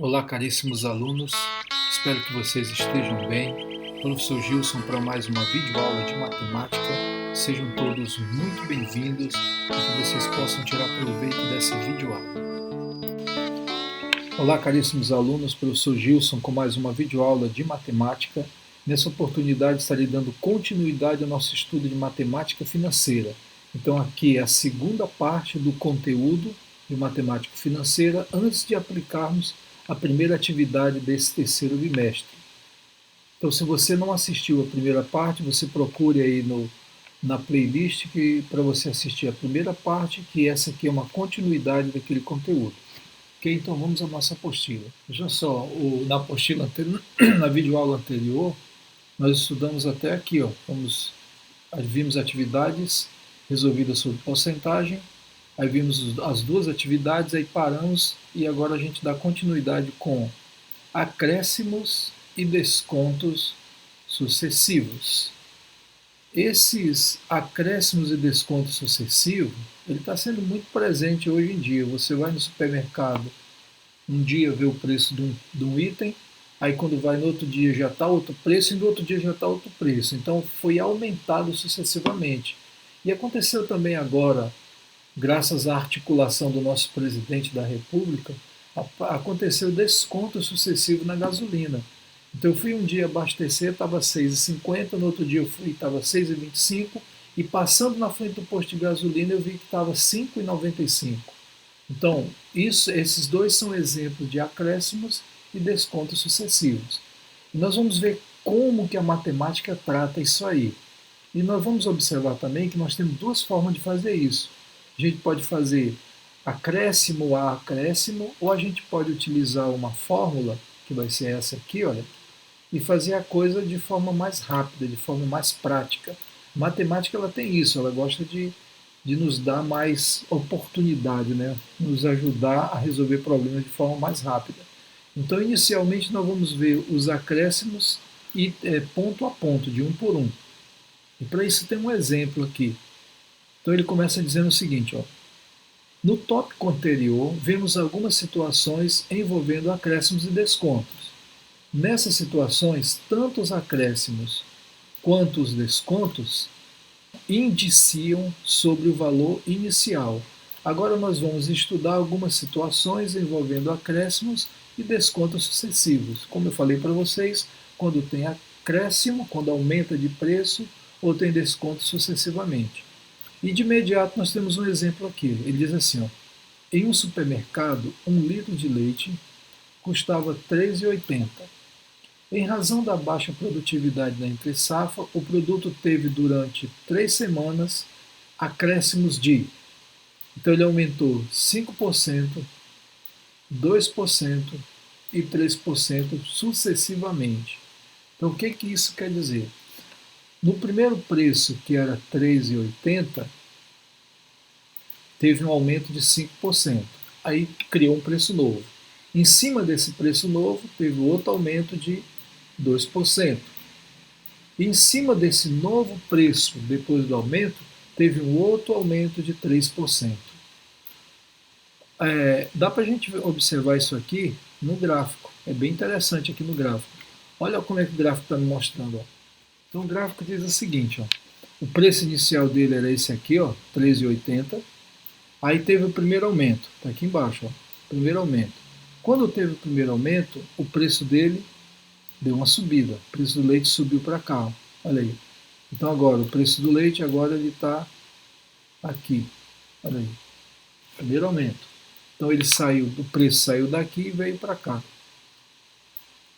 Olá, caríssimos alunos, espero que vocês estejam bem. Professor Gilson para mais uma videoaula de matemática. Sejam todos muito bem-vindos e que vocês possam tirar proveito dessa videoaula. Olá, caríssimos alunos, professor Gilson com mais uma videoaula de matemática. Nessa oportunidade estarei dando continuidade ao nosso estudo de matemática financeira. Então aqui é a segunda parte do conteúdo de matemática financeira antes de aplicarmos a primeira atividade desse terceiro bimestre. Então, se você não assistiu a primeira parte, você procure aí na playlist para você assistir a primeira parte, que essa aqui é uma continuidade daquele conteúdo. Ok, então vamos à nossa apostila. Veja só, na apostila anterior, na videoaula anterior, nós estudamos até aqui, ó, vimos atividades resolvidas sobre porcentagem, aí vimos as duas atividades, aí paramos e agora a gente dá continuidade com acréscimos e descontos sucessivos. Esses acréscimos e descontos sucessivos, ele está sendo muito presente hoje em dia. Você vai no supermercado, um dia vê o preço de um item, aí quando vai no outro dia já está outro preço e no outro dia já está outro preço. Então foi aumentado sucessivamente. E aconteceu também agora, graças à articulação do nosso presidente da República, aconteceu desconto sucessivo na gasolina. Então eu fui um dia abastecer, estava 6,50, no outro dia eu fui, estava 6,25, e passando na frente do posto de gasolina eu vi que estava 5,95. Então, esses dois são exemplos de acréscimos e descontos sucessivos. E nós vamos ver como que a matemática trata isso aí. E nós vamos observar também que nós temos duas formas de fazer isso. A gente pode fazer acréscimo a acréscimo, ou a gente pode utilizar uma fórmula, que vai ser essa aqui, olha, e fazer a coisa de forma mais rápida, de forma mais prática. A matemática ela tem isso, ela gosta de nos dar mais oportunidade, né? Nos ajudar a resolver problemas de forma mais rápida. Então, inicialmente, nós vamos ver os acréscimos e ponto a ponto, de um por um. E para isso tem um exemplo aqui. Então ele começa dizendo o seguinte, ó. No tópico anterior, vemos algumas situações envolvendo acréscimos e descontos. Nessas situações, tanto os acréscimos quanto os descontos indiciam sobre o valor inicial. Agora nós vamos estudar algumas situações envolvendo acréscimos e descontos sucessivos. Como eu falei para vocês, quando tem acréscimo, quando aumenta de preço, ou tem desconto sucessivamente. E de imediato nós temos um exemplo aqui. Ele diz assim, ó, em um supermercado, 1 litro de leite custava R$ 3,80. Em razão da baixa produtividade da entre-safra, o produto teve durante 3 semanas acréscimos de. Então ele aumentou 5%, 2% e 3% sucessivamente. Então o que isso quer dizer? No primeiro preço, que era R$ 3,80, teve um aumento de 5%. Aí criou um preço novo. Em cima desse preço novo, teve outro aumento de 2%. E em cima desse novo preço, depois do aumento, teve um outro aumento de 3%. Dá para a gente observar isso aqui no gráfico. É bem interessante aqui no gráfico. Olha como é que o gráfico está me mostrando. Ó. Então o gráfico diz o seguinte, ó, o preço inicial dele era esse aqui, ó, 13,80. Aí teve o primeiro aumento, está aqui embaixo, ó, primeiro aumento. Quando teve o primeiro aumento, o preço dele deu uma subida, o preço do leite subiu para cá, ó, olha aí. Então agora, o preço do leite agora ele está aqui, olha aí, primeiro aumento. Então ele saiu, o preço saiu daqui e veio para cá.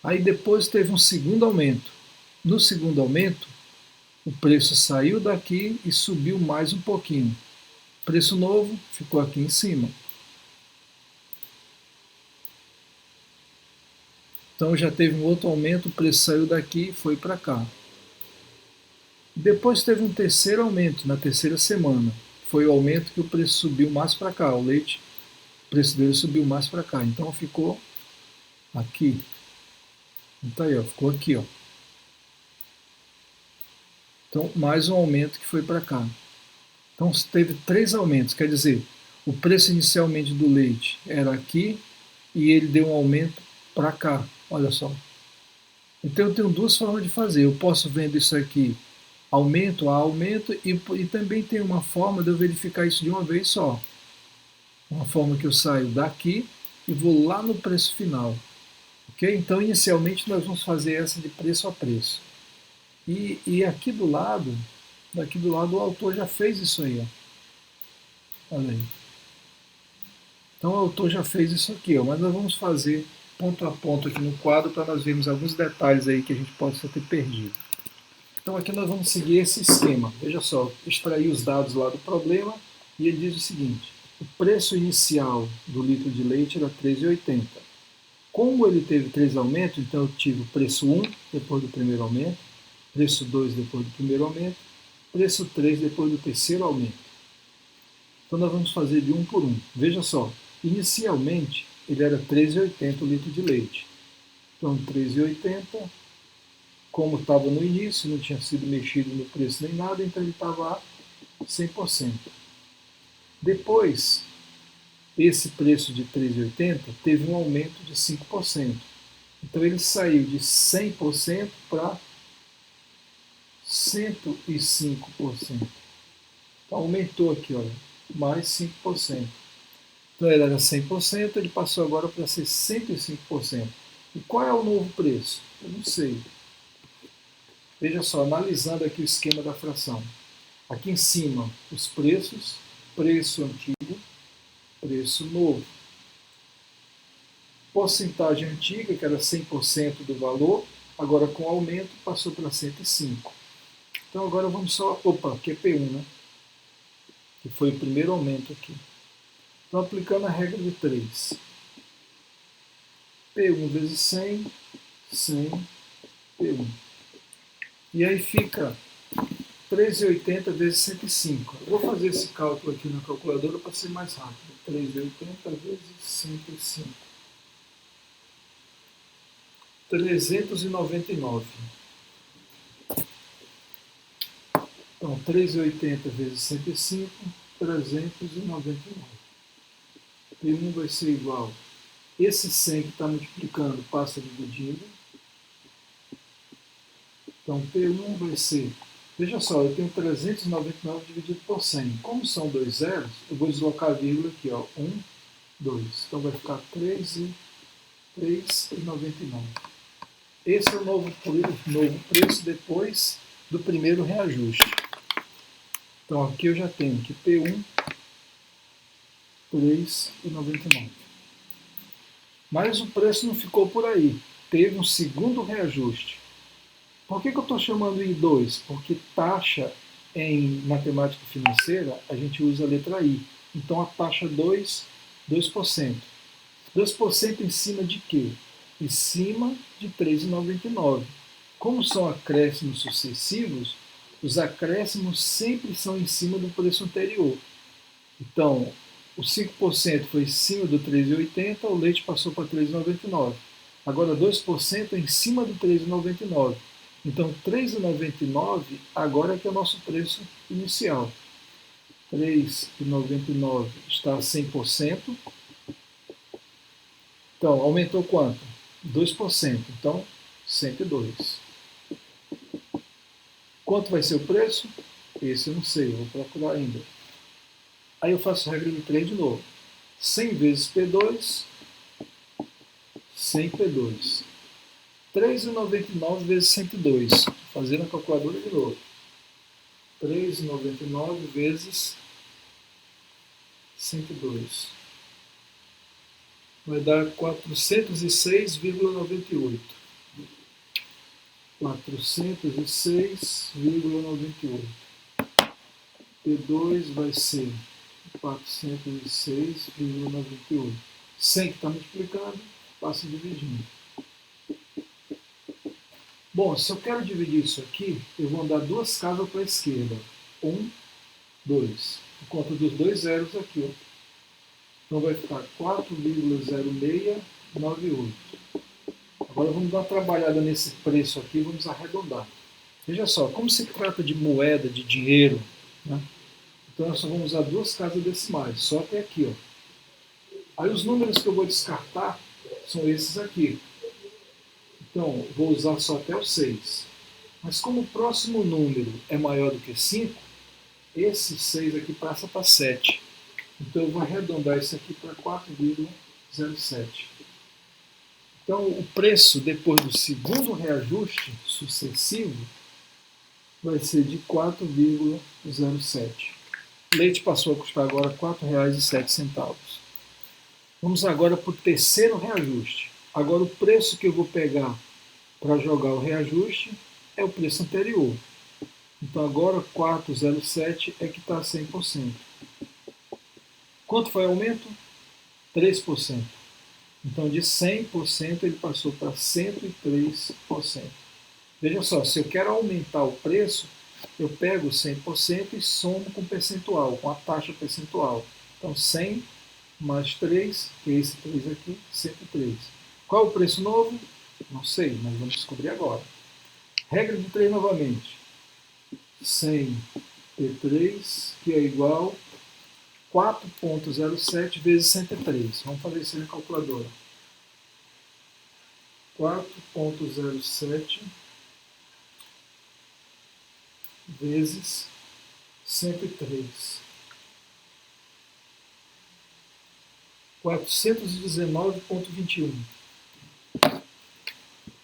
Aí depois teve um segundo aumento. No segundo aumento, o preço saiu daqui e subiu mais um pouquinho. Preço novo ficou aqui em cima. Então já teve um outro aumento, o preço saiu daqui e foi para cá. Depois teve um terceiro aumento na terceira semana. Foi o aumento que o preço subiu mais para cá. O leite, o preço dele subiu mais para cá. Então ficou aqui. Então aí, ó, ficou aqui, ó. Então, mais um aumento que foi para cá. Então, teve 3 aumentos, quer dizer, o preço inicialmente do leite era aqui e ele deu um aumento para cá, olha só. Então eu tenho duas formas de fazer. Eu posso vendo isso aqui aumento a aumento e também tem uma forma de eu verificar isso de uma vez só. Uma forma que eu saio daqui e vou lá no preço final. Ok? Então inicialmente nós vamos fazer essa de preço a preço. E aqui do lado, daqui do lado o autor já fez isso aí. Ó. Olha aí. Então o autor já fez isso aqui, ó, mas nós vamos fazer ponto a ponto aqui no quadro para nós vermos alguns detalhes aí que a gente possa ter perdido. Então aqui nós vamos seguir esse esquema. Veja só, extrair os dados lá do problema e ele diz o seguinte: o preço inicial do litro de leite era R$ 3,80. Como ele teve 3 aumentos, então eu tive o preço 1 depois do primeiro aumento, preço 2 depois do primeiro aumento, preço 3 depois do terceiro aumento. Então nós vamos fazer de um por um. Veja só, inicialmente ele era R$ 3,80 o litro de leite. Então R$ 3,80, como estava no início, não tinha sido mexido no preço nem nada, então ele estava a 100%. Depois, esse preço de R$ 3,80 teve um aumento de 5%. Então ele saiu de 100% para 105%. Então aumentou aqui, olha, mais 5%. Então ele era 100%, ele passou agora para ser 105%. E qual é o novo preço? Eu não sei. Veja só, analisando aqui o esquema da fração. Aqui em cima, os preços, preço antigo, preço novo. Porcentagem antiga, que era 100% do valor, agora com aumento passou para 105%. Então agora vamos só, que é P1, né? Que foi o primeiro aumento aqui. Então aplicando a regra de 3. P1 vezes 100, 100, P1. E aí fica 3,80 vezes 105. Eu vou fazer esse cálculo aqui na calculadora para ser mais rápido. 3,80 vezes 105. 399. Então, 3,80 vezes 105, 399. P1 vai ser igual. Esse 100 que está multiplicando passa dividindo. Então, P1 vai ser... Veja só, eu tenho 399 dividido por 100. Como são dois zeros, eu vou deslocar a vírgula aqui, ó. 1, 2. Então vai ficar 3,99. Esse é o novo preço depois do primeiro reajuste. Então aqui eu já tenho que P1, 3,99. Mas o preço não ficou por aí. Teve um segundo reajuste. Por que eu estou chamando I2? Porque taxa em matemática financeira a gente usa a letra I. Então a taxa 2%. 2% em cima de quê? Em cima de 3,99. Como são acréscimos sucessivos, os acréscimos sempre são em cima do preço anterior. Então, o 5% foi em cima do 3,80, o leite passou para 3,99. Agora 2% é em cima do 3,99. Então 3,99 agora é que é o nosso preço inicial. 3,99 está a 100%. Então, aumentou quanto? 2%. Então, 102. Quanto vai ser o preço? Esse eu não sei, eu vou procurar ainda. Aí eu faço a regra de 3 de novo. 100 vezes P2, 100 P2. 3,99 vezes 102. Vou fazer na calculadora de novo. 3,99 vezes 102. Vai dar 406,98. 406,98. P2 vai ser 406,98. 100 que está multiplicando, passa dividindo. Bom, se eu quero dividir isso aqui, eu vou andar duas casas para a esquerda. 1, 2. Por conta dos dois zeros aqui. Ó. Então vai ficar 4,0698. Agora vamos dar uma trabalhada nesse preço aqui e vamos arredondar. Veja só, como se trata de moeda, de dinheiro, né? Então nós só vamos usar duas casas decimais, só até aqui. Ó. Aí os números que eu vou descartar são esses aqui. Então, vou usar só até o 6. Mas como o próximo número é maior do que 5, esse 6 aqui passa para 7. Então, eu vou arredondar isso aqui para 4,07. Então, o preço, depois do segundo reajuste sucessivo, vai ser de 4,07. Leite passou a custar agora R$ 4,07. Vamos agora para o terceiro reajuste. Agora, o preço que eu vou pegar para jogar o reajuste é o preço anterior. Então, agora 4,07 é que está a 100%. Quanto foi o aumento? 3%. Então, de 100% ele passou para 103%. Veja só, se eu quero aumentar o preço, eu pego 100% e somo com percentual, com a taxa percentual. Então, 100 mais 3, que é esse 3 aqui, 103. Qual é o preço novo? Não sei, mas vamos descobrir agora. Regra de 3 novamente. 100 P3, que é igual a 4,07 vezes 103. Vamos fazer isso na calculadora. 4,07 vezes 103. 419,21.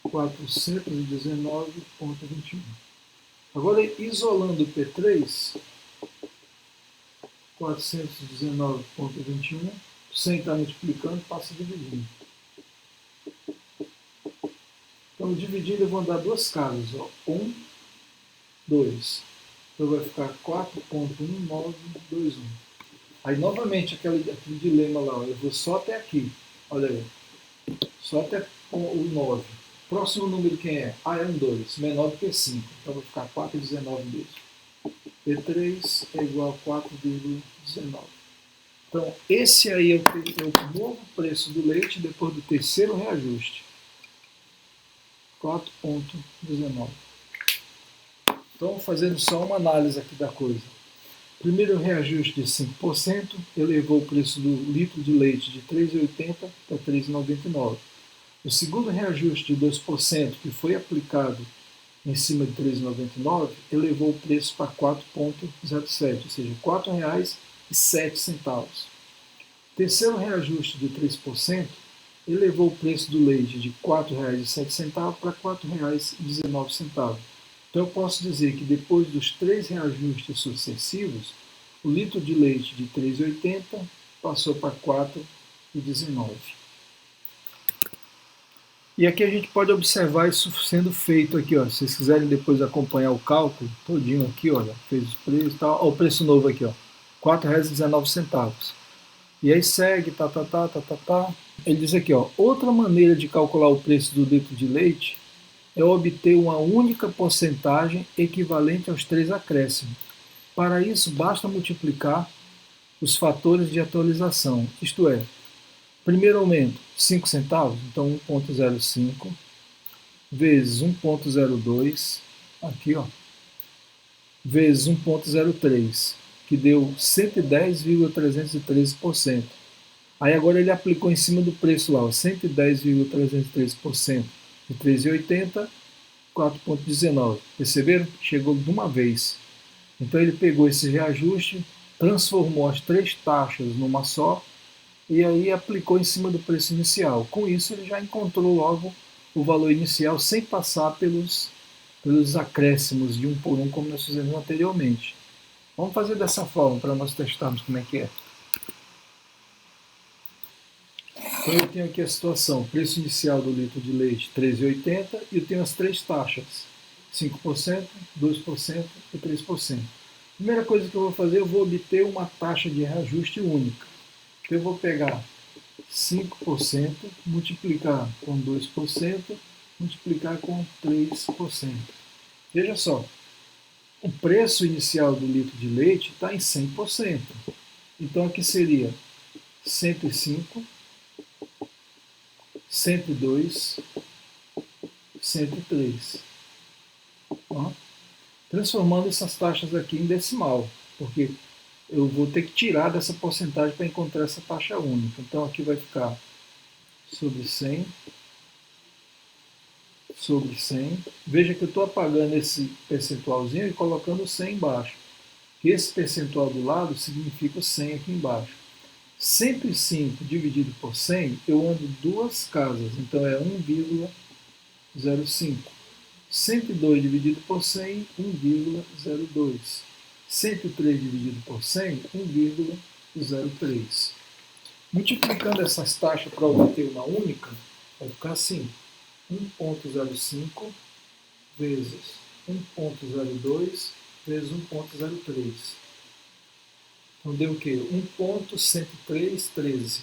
419,21. Agora, isolando o P3, 419,21, sem estar multiplicando, passa dividindo. Então, dividindo, eu vou andar duas casas. 1, 2. Então, vai ficar 4,1921. Aí, novamente, aquele dilema lá. Eu vou só até aqui. Olha aí. Só até o 9. Próximo número quem é? É um 2. Menor do que 5. Então, vai ficar 4,19 mesmo. P3 é igual a 4,19. Então, esse aí é o novo preço do leite depois do terceiro reajuste. 4,19. Então, fazendo só uma análise aqui da coisa. Primeiro reajuste de 5% elevou o preço do litro de leite de R$ 3,80 para R$ 3,99. O segundo reajuste de 2%, que foi aplicado em cima de R$ 3,99, elevou o preço para 4,07, ou seja, R$ 4,07. Terceiro reajuste de 3% elevou o preço do leite de R$ 4,07 para R$ 4,19. Então eu posso dizer que depois dos 3 reajustes sucessivos, o litro de leite de R$ 3,80 passou para R$ 4,19. E aqui a gente pode observar isso sendo feito aqui, ó. Se vocês quiserem depois acompanhar o cálculo todinho aqui, olha, fez os preços e tal. Ó, o preço novo aqui, ó, R$ 4,19. E aí segue, tá. Ele diz aqui, ó, outra maneira de calcular o preço do litro de leite é obter uma única porcentagem equivalente aos 3 acréscimos. Para isso, basta multiplicar os fatores de atualização, isto é, primeiro aumento, 5 centavos, então 1,05 vezes 1,02, aqui ó, vezes 1,03, que deu 110,313%. Aí agora ele aplicou em cima do preço lá, 110,313% de 3,80, 4,19. Perceberam? Chegou de uma vez. Então ele pegou esse reajuste, transformou as 3 taxas numa só, e aí aplicou em cima do preço inicial. Com isso, ele já encontrou logo o valor inicial sem passar pelos acréscimos de 1 por 1, como nós fizemos anteriormente. Vamos fazer dessa forma para nós testarmos como é que é. Então eu tenho aqui a situação, preço inicial do litro de leite R$ 3,80 e eu tenho as 3 taxas, 5%, 2% e 3%. Primeira coisa que eu vou fazer, eu vou obter uma taxa de reajuste única. Eu vou pegar 5%, multiplicar com 2%, multiplicar com 3%. Veja só, o preço inicial do litro de leite está em 100%. Então aqui seria 105, 102, 103. Transformando essas taxas aqui em decimal, porque eu vou ter que tirar dessa porcentagem para encontrar essa taxa única. Então aqui vai ficar sobre 100, sobre 100. Veja que eu estou apagando esse percentualzinho e colocando 100 embaixo. Que esse percentual do lado significa 100 aqui embaixo. 105 dividido por 100, eu ando duas casas, então é 1,05. 102 dividido por 100, 1,02. 103 dividido por 100, 1,03. Multiplicando essas taxas para obter uma única, vai ficar assim: 1,05 vezes 1,02 vezes 1,03. Então deu o quê? 1,10313.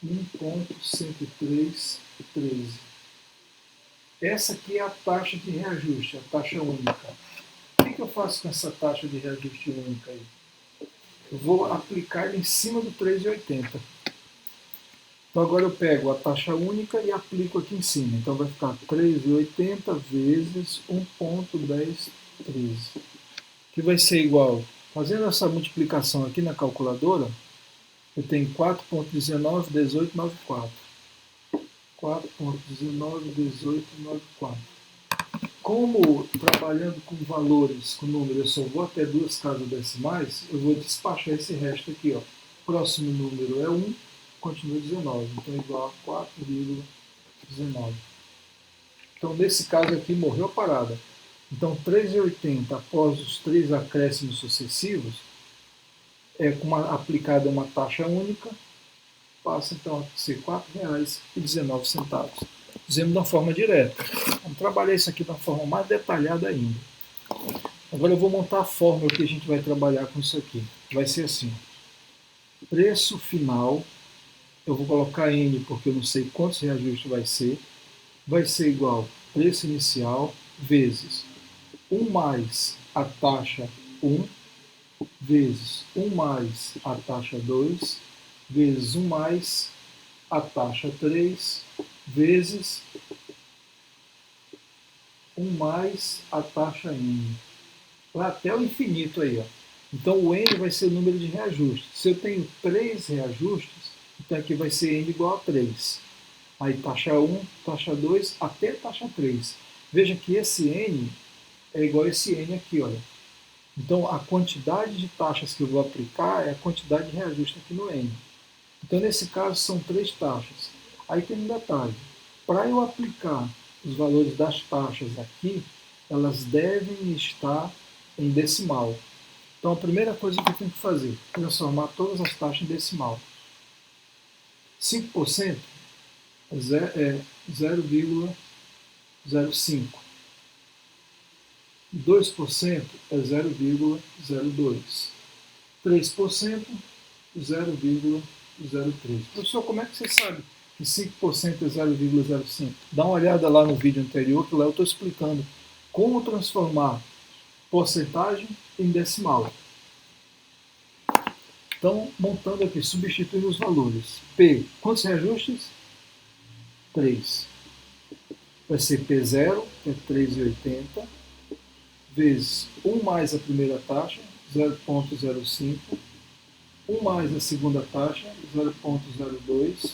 1,10313. Essa aqui é a taxa de reajuste, a taxa única. O que eu faço com essa taxa de reajuste única aí? Eu vou aplicar em cima do 3,80. Então agora eu pego a taxa única e aplico aqui em cima. Então vai ficar 3,80 vezes 1,1013. Que vai ser igual, fazendo essa multiplicação aqui na calculadora, eu tenho 4,191894. 4,191894. Como trabalhando com valores, com números, eu só vou até duas casas decimais, eu vou despachar esse resto aqui. Ó. Próximo número é 1, continua 19. Então, igual a 4,19. Então, nesse caso aqui, morreu a parada. Então, 3,80 após os 3 acréscimos sucessivos, aplicada uma taxa única, passa então a ser R$ 4,19. Dizemos de uma forma direta. Vamos trabalhar isso aqui de uma forma mais detalhada ainda. Agora eu vou montar a fórmula que a gente vai trabalhar com isso aqui. Vai ser assim: preço final, eu vou colocar N porque eu não sei quantos reajustes vai ser igual preço inicial vezes 1 mais a taxa 1 vezes 1 mais a taxa 2 vezes 1 mais a taxa 3 vezes 1 mais a taxa N. Até o infinito aí. Ó. Então o N vai ser o número de reajustes. Se eu tenho 3 reajustes, então aqui vai ser N igual a 3. Aí taxa 1, taxa 2, até taxa 3. Veja que esse N é igual a esse N aqui, olha. Então a quantidade de taxas que eu vou aplicar é a quantidade de reajuste aqui no N. Então nesse caso são 3 taxas. Aí tem um detalhe. Para eu aplicar os valores das taxas aqui, elas devem estar em decimal. Então a primeira coisa que eu tenho que fazer é transformar todas as taxas em decimal. 5% é 0,05. 2% é 0,02. 3% 0,03. Professor, como é que você sabe que 5% é 0,05? Dá uma olhada lá no vídeo anterior que lá eu estou explicando como transformar porcentagem em decimal. Então, montando aqui, substituindo os valores. P, quantos reajustes? 3. Vai ser P0, que é 3,80, vezes 1 mais a primeira taxa, 0,05, 1 mais a segunda taxa, 0,02,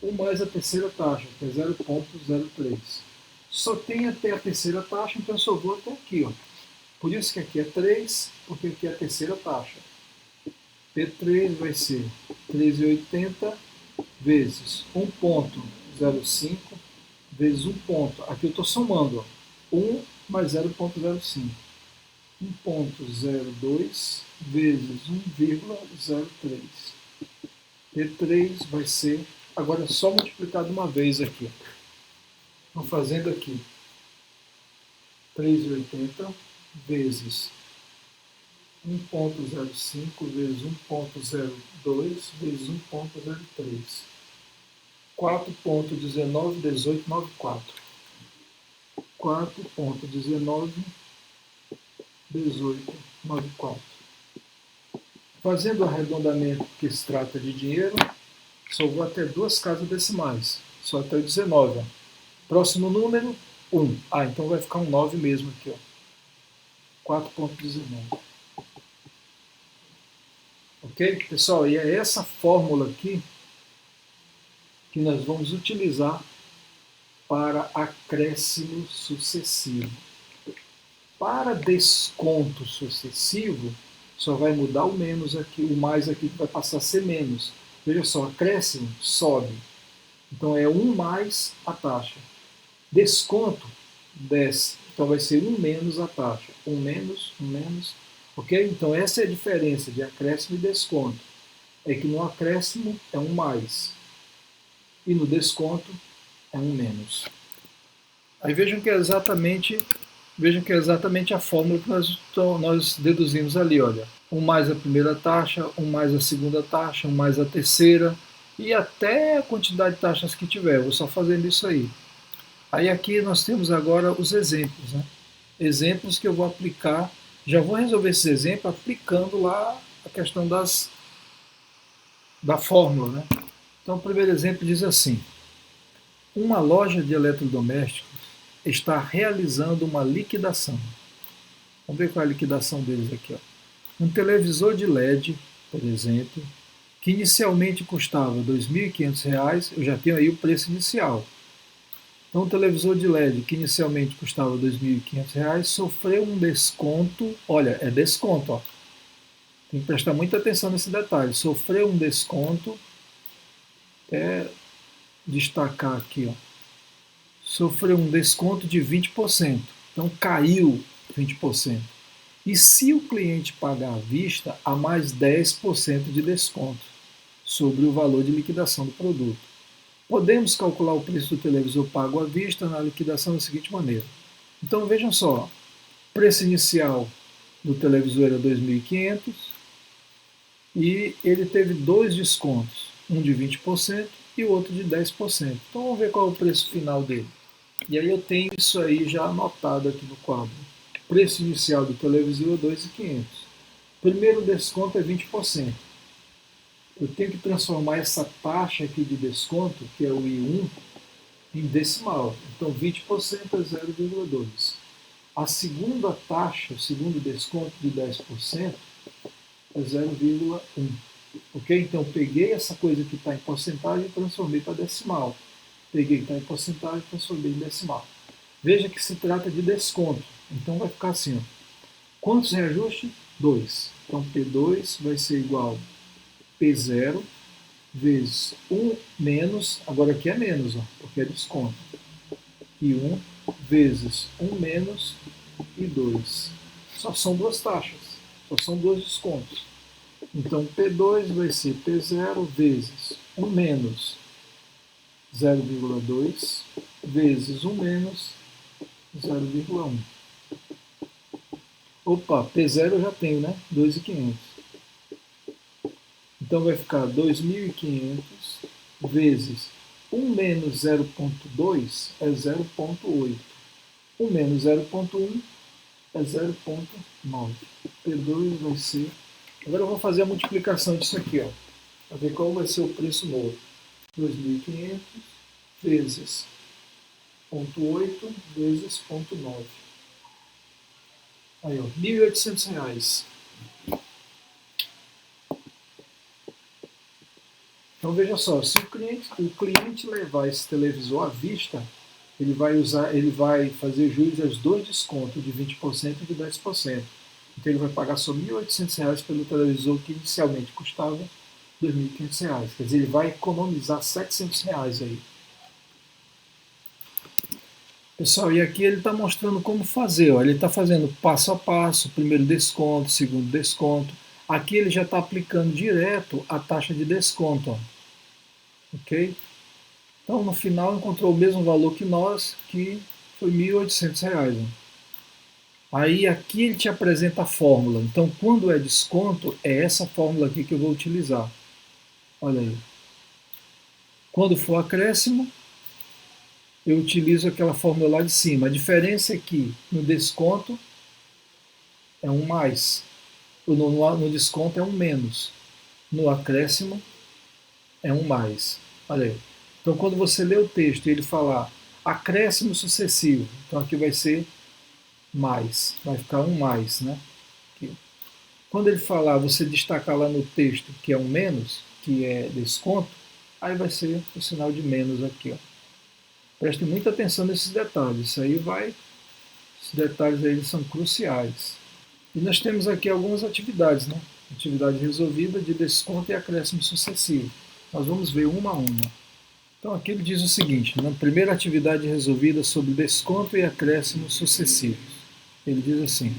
1 mais a terceira taxa, que é 0,03. Só tem até a terceira taxa, então eu só vou até aqui. Ó. Por isso que aqui é 3, porque aqui é a terceira taxa. P3 vai ser 3,80 vezes 1,05 vezes 1 ponto. Aqui eu estou somando. Ó. 1 mais 0,05. 1,02 vezes 1,03. P3 vai ser, agora é só multiplicado uma vez aqui. Estou fazendo aqui 3,80 vezes 1,05 vezes 1,02 vezes 1,03. 4,191894. 4,191894. Fazendo o arredondamento que se trata de dinheiro, só vou até duas casas decimais, só até o 19. Ó. Próximo número, 1. Ah, então vai ficar um 9 mesmo aqui. Ó. 4,19. Ok, pessoal? E é essa fórmula aqui que nós vamos utilizar para acréscimo sucessivo. Para desconto sucessivo, só vai mudar o menos aqui, o mais aqui que vai passar a ser menos. Veja só, acréscimo sobe. Então é 1 mais a taxa. Desconto desce. Então vai ser 1 menos a taxa. 1 menos, 1 menos. Ok? Então essa é a diferença de acréscimo e desconto. É que no acréscimo é 1 mais. E no desconto é 1 menos. Aí vejam que é exatamente a fórmula que nós deduzimos ali, olha. 1 mais a primeira taxa, 1 mais a segunda taxa, 1 mais a terceira, e até a quantidade de taxas que tiver. Eu vou só fazendo isso aí. Aí aqui nós temos agora os exemplos, né? Exemplos que eu vou aplicar, já vou resolver esses exemplos aplicando lá a questão da fórmula, né? Então o primeiro exemplo diz assim: uma loja de eletrodomésticos está realizando uma liquidação. Vamos ver qual é a liquidação deles aqui. Ó. Um televisor de LED, por exemplo, que inicialmente custava R$ 2.500, eu já tenho aí o preço inicial. Então, o televisor de LED, que inicialmente custava R$ 2.500, sofreu um desconto, olha, é desconto, ó. Tem que prestar muita atenção nesse detalhe. Sofreu um desconto, destacar aqui, ó. Sofreu um desconto de 20%. Então, caiu 20%. E se o cliente pagar à vista, há mais 10% de desconto sobre o valor de liquidação do produto. Podemos calcular o preço do televisor pago à vista na liquidação da seguinte maneira. Então vejam só, preço inicial do televisor era 2.500 e ele teve dois descontos, um de 20% e o outro de 10%. Então vamos ver qual é o preço final dele. E aí eu tenho isso aí já anotado aqui no quadro. Preço inicial do televisor é 2.500. Primeiro desconto é 20%. Eu tenho que transformar essa taxa aqui de desconto, que é o I1, em decimal. Então 20% é 0,2. A segunda taxa, o segundo desconto de 10% é 0,1. Ok? Então eu peguei essa coisa que está em porcentagem e transformei para decimal. Peguei que está em porcentagem e transformei em decimal. Veja que se trata de desconto. Então vai ficar assim, ó. Quantos reajustes? 2. Então P2 vai ser igual a P0 vezes 1 menos, agora aqui é menos, ó, porque é desconto. E 1 vezes 1 menos e 2. Só são duas taxas, só são dois descontos. Então P2 vai ser P0 vezes 1 menos 0,2 vezes 1 menos 0,1. Opa, P0 eu já tenho, né? 2.500. Então vai ficar 2.500 vezes 1 menos 0,2 é 0,8. 1 menos 0,1 é 0,9. P2 vai ser... Agora eu vou fazer a multiplicação disso aqui, ó, para ver qual vai ser o preço novo. 2.500 vezes 0,8 vezes 0,9. Aí, ó, R$ 1.800. Então veja só, se o cliente levar esse televisor à vista, ele vai fazer jus aos dois descontos de 20% e de 10%. Então ele vai pagar só R$ 1.800 pelo televisor que inicialmente custava R$ 2.500. Quer dizer, ele vai economizar R$ 700 aí. Pessoal, e aqui ele está mostrando como fazer. Ó. Ele está fazendo passo a passo, primeiro desconto, segundo desconto. Aqui ele já está aplicando direto a taxa de desconto. Ó. Ok? Então, no final, encontrou o mesmo valor que nós, que foi R$ 1.800. Né? Aí, aqui ele te apresenta a fórmula. Então, quando é desconto, é essa fórmula aqui que eu vou utilizar. Olha aí. Quando for acréscimo, eu utilizo aquela fórmula lá de cima. A diferença é que no desconto é um mais. No desconto é um menos. No acréscimo é um mais. Olha aí. Então, quando você lê o texto e ele falar acréscimo sucessivo, então aqui vai ser mais, vai ficar um mais, né? Aqui. Quando ele falar, você destacar lá no texto que é um menos, que é desconto, aí vai ser o sinal de menos aqui, ó. Preste muita atenção nesses detalhes, isso aí vai, esses detalhes aí são cruciais. E nós temos aqui algumas atividades, né? Atividade resolvida de desconto e acréscimo sucessivo. Nós vamos ver uma a uma. Então aqui ele diz o seguinte, na primeira atividade resolvida sobre desconto e acréscimo sucessivos. Ele diz assim,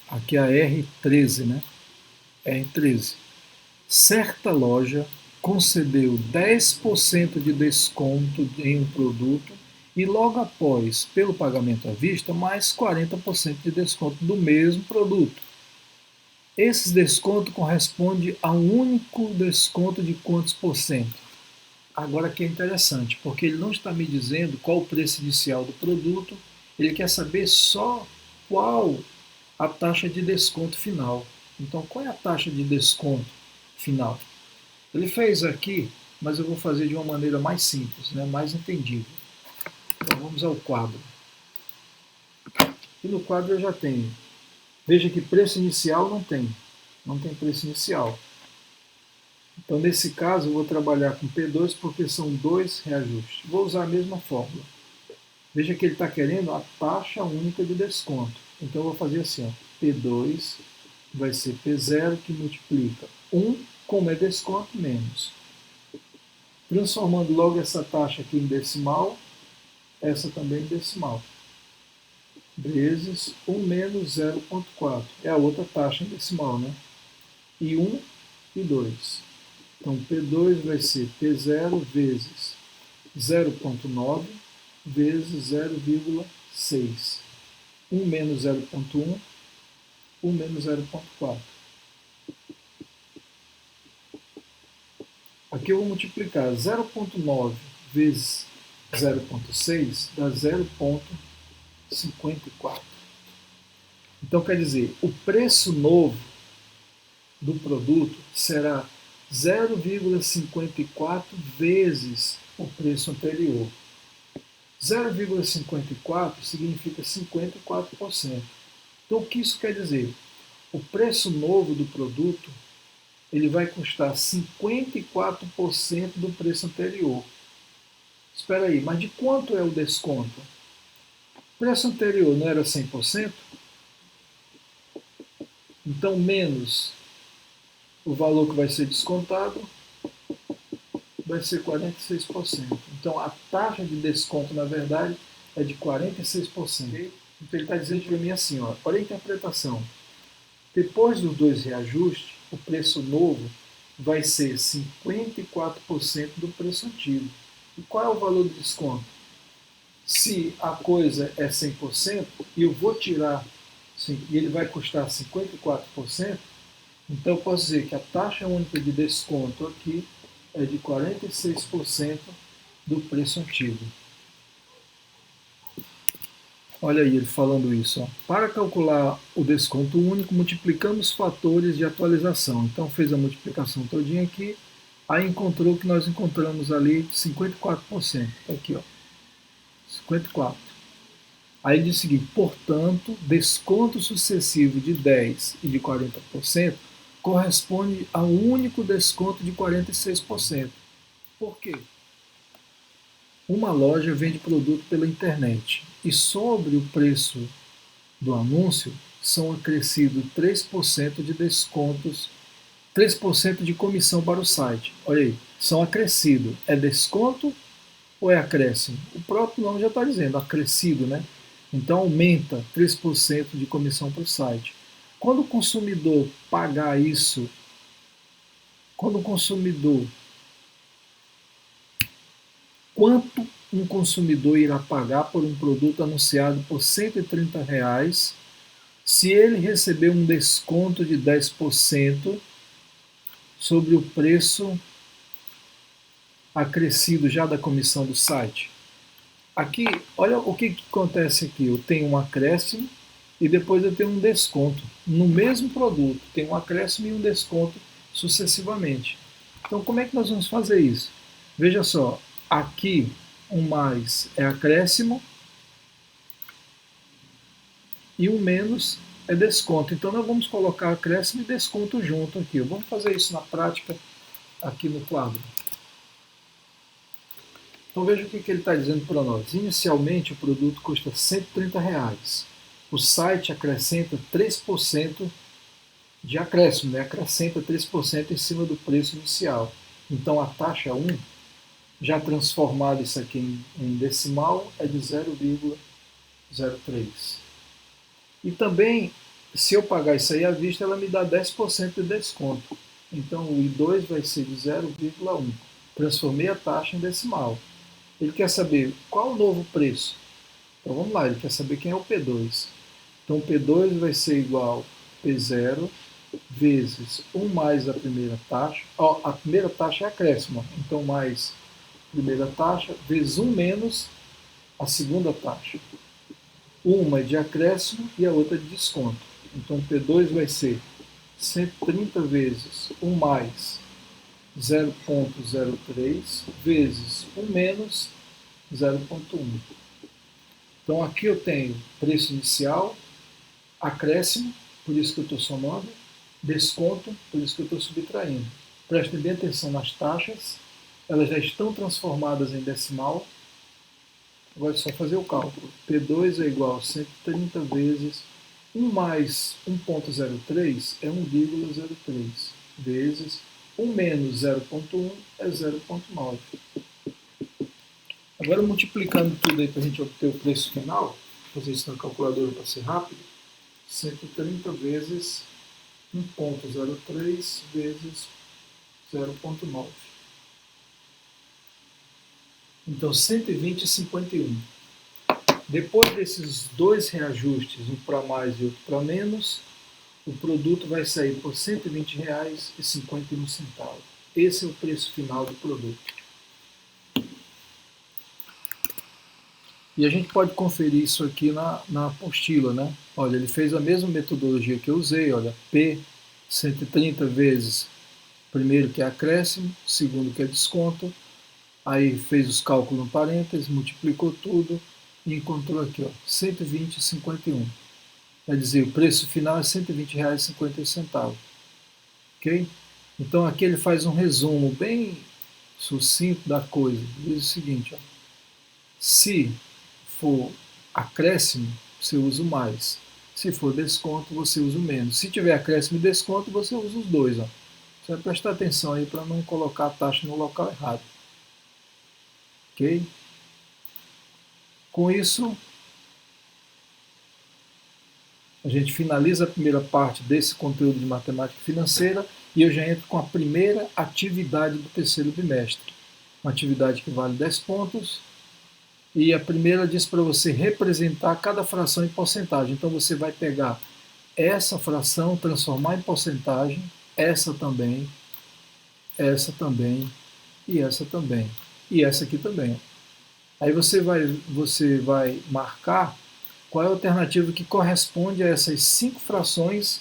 aqui é a R13, né? R13. Certa loja concedeu 10% de desconto em um produto e logo após, pelo pagamento à vista, mais 40% de desconto do mesmo produto. Esse desconto corresponde a um único desconto de quantos por cento? Agora que é interessante, porque ele não está me dizendo qual o preço inicial do produto, ele quer saber só qual a taxa de desconto final. Então, qual é a taxa de desconto final? Ele fez aqui, mas eu vou fazer de uma maneira mais simples, né, mais entendível. Então, vamos ao quadro. E no quadro eu já tenho. Veja que preço inicial não tem preço inicial. Então, nesse caso, eu vou trabalhar com P2 porque são dois reajustes. Vou usar a mesma fórmula. Veja que ele está querendo a taxa única de desconto. Então, eu vou fazer assim, ó, P2 vai ser P0 que multiplica 1, como é desconto, menos. Transformando logo essa taxa aqui em decimal, essa também em decimal. Vezes 1 menos 0,4. É a outra taxa em decimal, né? E 1 e 2. Então, P2 vai ser P0 vezes 0,9 vezes 0,6. 1 menos 0,1, 1 menos 0,4. Aqui eu vou multiplicar 0,9 vezes 0,6 dá 0,54. Então, quer dizer, o preço novo do produto será 0,54 vezes o preço anterior. 0,54 significa 54%. Então, o que isso quer dizer? O preço novo do produto ele vai custar 54% do preço anterior. Espera aí, mas de quanto é o desconto? O preço anterior não era 100%? Então, menos o valor que vai ser descontado vai ser 46%. Então, a taxa de desconto, na verdade, é de 46%. Então, ele está dizendo para mim assim, ó, olha a interpretação. Depois dos dois reajustes, o preço novo vai ser 54% do preço antigo. E qual é o valor do desconto? Se a coisa é 100% e eu vou tirar, e ele vai custar 54%, então eu posso dizer que a taxa única de desconto aqui é de 46% do preço antigo. Olha aí ele falando isso. Ó. Para calcular o desconto único, multiplicamos os fatores de atualização. Então fez a multiplicação todinha aqui, aí encontrou que nós encontramos ali 54%. Aqui, ó. 54%. Aí diz o seguinte, portanto, desconto sucessivo de 10% e de 40% corresponde a um único desconto de 46%. Por quê? Uma loja vende produto pela internet e sobre o preço do anúncio são acrescidos 3% de descontos, 3% de comissão para o site. Olha aí, são acrescidos. É desconto ou é acréscimo? O próprio nome já está dizendo, acrescido, né? Então aumenta 3% de comissão para o site. Quando o consumidor pagar isso, quando o consumidor, quanto um consumidor irá pagar por um produto anunciado por R$ 130 se ele receber um desconto de 10% sobre o preço acrescido já da comissão do site? Aqui, olha o que acontece aqui. Eu tenho um acréscimo e depois eu tenho um desconto. No mesmo produto, tem um acréscimo e um desconto sucessivamente. Então, como é que nós vamos fazer isso? Veja só, aqui um mais é acréscimo e um menos é desconto. Então nós vamos colocar acréscimo e desconto junto aqui. Vamos fazer isso na prática aqui no quadro. Então veja o que ele está dizendo para nós. Inicialmente o produto custa R$ 130. O site acrescenta 3% de acréscimo, né? Acrescenta 3% em cima do preço inicial. Então a taxa 1, já transformado isso aqui em decimal, é de 0,03. E também, se eu pagar isso aí à vista, ela me dá 10% de desconto. Então o I2 vai ser de 0,1. Transformei a taxa em decimal. Ele quer saber qual o novo preço. Então vamos lá, ele quer saber quem é o P2. Então o P2 vai ser igual a P0 vezes 1 mais a primeira taxa. A primeira taxa é acréscimo. Então mais a primeira taxa vezes 1 menos a segunda taxa. Uma é de acréscimo e a outra é de desconto. Então P2 vai ser 130 vezes 1 mais 0,03 vezes 1 menos 0,1. Então aqui eu tenho preço inicial, acréscimo, por isso que eu estou somando, desconto, por isso que eu estou subtraindo. Prestem bem atenção nas taxas, elas já estão transformadas em decimal. Agora é só fazer o cálculo. P2 é igual a 130 vezes 1 mais 1,03 é 1,03 vezes 1 menos 0,1 é 0,9. Agora multiplicando tudo aí para a gente obter o preço final, vou fazer isso na calculadora para ser rápido, 130 vezes 1,03 vezes 0,9. Então 120,51. Depois desses dois reajustes, um para mais e outro para menos, o produto vai sair por R$ 120,51. Esse é o preço final do produto. E a gente pode conferir isso aqui na apostila, né? Olha, ele fez a mesma metodologia que eu usei, olha, P 130 vezes, primeiro que é acréscimo, segundo que é desconto, aí fez os cálculos no parênteses, multiplicou tudo e encontrou aqui, ó, 120,51. Quer dizer, o preço final é R$ 120,50. Ok? Então aqui ele faz um resumo bem sucinto da coisa. Diz o seguinte, ó, se for acréscimo, você usa o mais. Se for desconto, você usa o menos. Se tiver acréscimo e desconto, você usa os dois. Ó. Você vai prestar atenção aí para não colocar a taxa no local errado. Ok? Com isso, a gente finaliza a primeira parte desse conteúdo de matemática financeira e eu já entro com a primeira atividade do terceiro bimestre. Uma atividade que vale 10 pontos. E a primeira diz para você representar cada fração em porcentagem. Então você vai pegar essa fração, transformar em porcentagem, essa também e essa também. E essa aqui também. Aí você vai marcar qual é a alternativa que corresponde a essas 5 frações,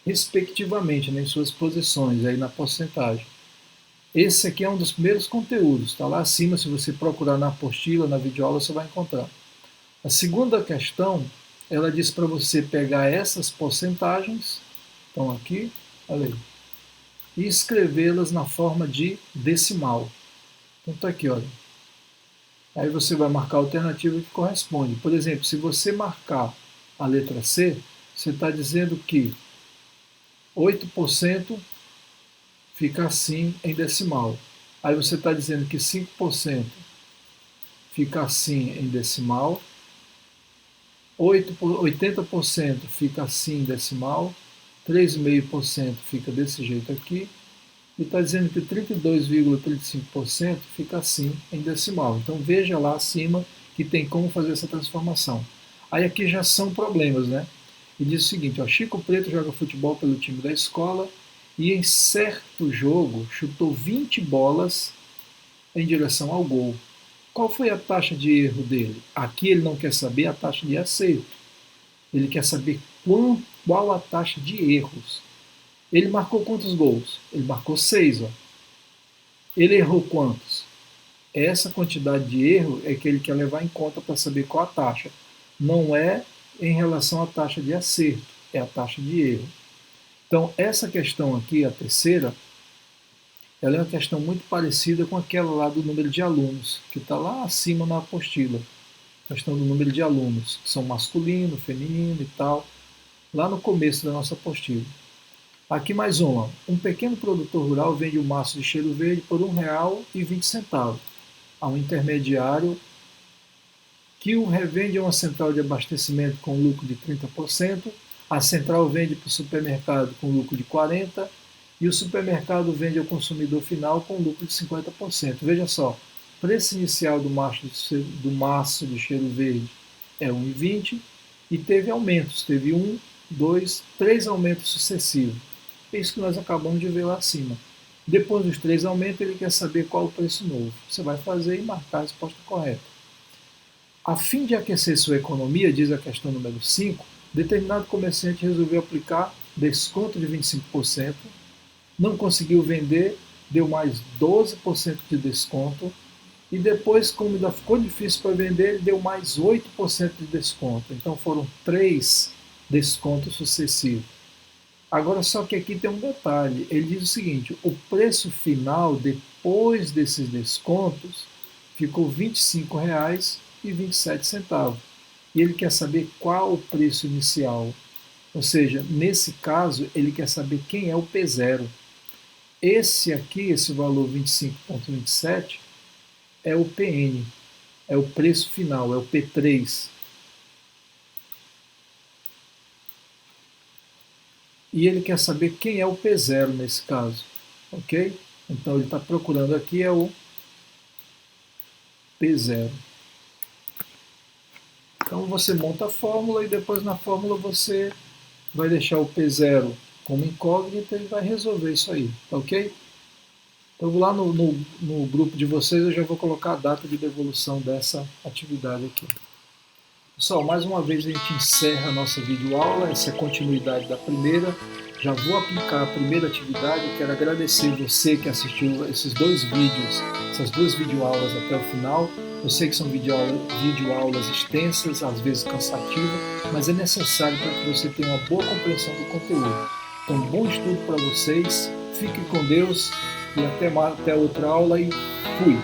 respectivamente, né, em suas posições, aí na porcentagem. Esse aqui é um dos primeiros conteúdos, está lá acima, se você procurar na apostila, na videoaula, você vai encontrar. A segunda questão, ela diz para você pegar essas porcentagens, estão aqui, olha aí, e escrevê-las na forma de decimal. Então está aqui, olha. Aí você vai marcar a alternativa que corresponde. Por exemplo, se você marcar a letra C, você está dizendo que 8% fica assim em decimal. Aí você está dizendo que 5% fica assim em decimal, 80% fica assim em decimal, 3,5% fica desse jeito aqui, e está dizendo que 32,35% fica assim em decimal. Então veja lá acima que tem como fazer essa transformação. Aí aqui já são problemas, né? E diz o seguinte, ó, Chico Preto joga futebol pelo time da escola e em certo jogo chutou 20 bolas em direção ao gol. Qual foi a taxa de erro dele? Aqui ele não quer saber a taxa de acerto. Ele quer saber qual a taxa de erros. Ele marcou quantos gols? Ele marcou 6. Ó. Ele errou quantos? Essa quantidade de erro é que ele quer levar em conta para saber qual a taxa. Não é em relação à taxa de acerto, é a taxa de erro. Então, essa questão aqui, a terceira, ela é uma questão muito parecida com aquela lá do número de alunos, que está lá acima na apostila. A questão do número de alunos, que são masculino, feminino e tal, lá no começo da nossa apostila. Aqui mais uma. Um pequeno produtor rural vende um maço de cheiro verde por R$ 1,20 a um intermediário que o revende a uma central de abastecimento com lucro de 30%, a central vende para o supermercado com lucro de 40% e o supermercado vende ao consumidor final com lucro de 50%. Veja só, o preço inicial do maço de cheiro verde é R$ 1,20 e teve aumentos, teve 1, 2, 3 aumentos sucessivos. É isso que nós acabamos de ver lá acima. Depois dos 3 aumentos, ele quer saber qual o preço novo. Você vai fazer e marcar a resposta correta. A fim de aquecer sua economia, diz a questão número 5, determinado comerciante resolveu aplicar desconto de 25%, não conseguiu vender, deu mais 12% de desconto, e depois, como ainda ficou difícil para vender, ele deu mais 8% de desconto. Então foram 3 descontos sucessivos. Agora, só que aqui tem um detalhe, ele diz o seguinte, o preço final, depois desses descontos, ficou R$ 25,27. E ele quer saber qual o preço inicial. Ou seja, nesse caso, ele quer saber quem é o P0. Esse aqui, esse valor 25,27, é o PN, é o preço final, é o P3. E ele quer saber quem é o P0 nesse caso, ok? Então ele está procurando aqui é o P0. Então você monta a fórmula e depois na fórmula você vai deixar o P0 como incógnita e vai resolver isso aí, tá ok? Então eu vou lá no grupo de vocês, eu já vou colocar a data de devolução dessa atividade aqui. Pessoal, mais uma vez a gente encerra a nossa videoaula, essa é a continuidade da primeira. Já vou aplicar a primeira atividade, quero agradecer você que assistiu esses 2 vídeos, essas 2 videoaulas até o final. Eu sei que são videoaulas extensas, às vezes cansativas, mas é necessário para que você tenha uma boa compreensão do conteúdo. Então, bom estudo para vocês, fiquem com Deus e até outra aula e fui!